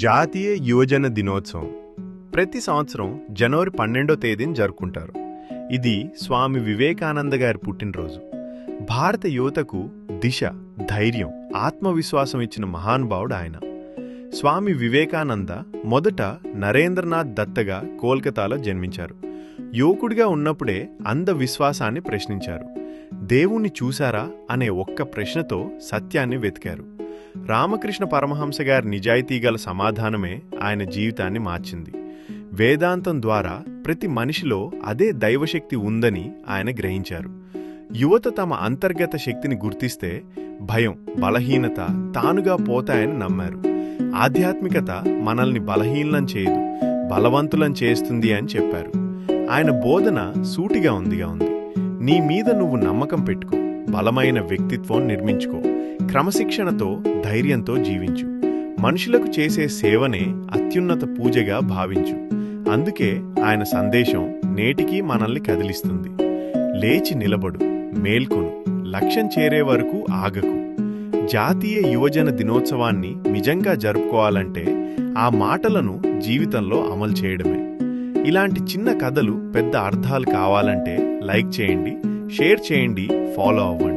జాతీయ యువజన దినోత్సవం ప్రతి సంవత్సరం జనవరి 12వ తేదీన జరుపుకుంటారు. ఇది స్వామి వివేకానంద గారి పుట్టినరోజు. భారత యువతకు దిశ, ధైర్యం, ఆత్మవిశ్వాసం ఇచ్చిన మహానుభావుడు ఆయన. స్వామి వివేకానంద మొదట నరేంద్రనాథ్ దత్తగా కోల్కతాలో జన్మించారు. యువకుడిగా ఉన్నప్పుడే అంధవిశ్వాసాన్ని ప్రశ్నించారు. దేవుణ్ణి చూశారా అనే ఒక్క ప్రశ్నతో సత్యాన్ని వెతికారు. రామకృష్ణ పరమహంస గారి నిజాయితీగల సమాధానమే ఆయన జీవితాన్ని మార్చింది. వేదాంతం ద్వారా ప్రతి మనిషిలో అదే దైవశక్తి ఉందని ఆయన గ్రహించారు. యువత తమ అంతర్గత శక్తిని గుర్తిస్తే భయం, బలహీనత తానుగా పోతాయని నమ్మారు. ఆధ్యాత్మికత మనల్ని బలహీనం చేయదు, బలవంతులం చేస్తుంది అని చెప్పారు. ఆయన బోధన సూటిగా ఉంది. నీ మీద నువ్వు నమ్మకం పెట్టుకో, బలమైన వ్యక్తిత్వం నిర్మించుకో, క్రమశిక్షణతో ధైర్యంతో జీవించు, మనుషులకు చేసే సేవనే అత్యున్నత పూజగా భావించు. అందుకే ఆయన సందేశం నేటికీ మనల్ని కదిలిస్తుంది. లేచి నిలబడు, మేల్కొను, లక్ష్యం చేరే వరకు ఆగకు. జాతీయ యువజన దినోత్సవాన్ని నిజంగా జరుపుకోవాలంటే ఆ మాటలను జీవితంలో అమలు చేయడమే. ఇలాంటి చిన్న కథలు పెద్ద అర్థాలు కావాలంటే లైక్ చేయండి, షేర్ చేయండి, ఫాలో అవ్వండి.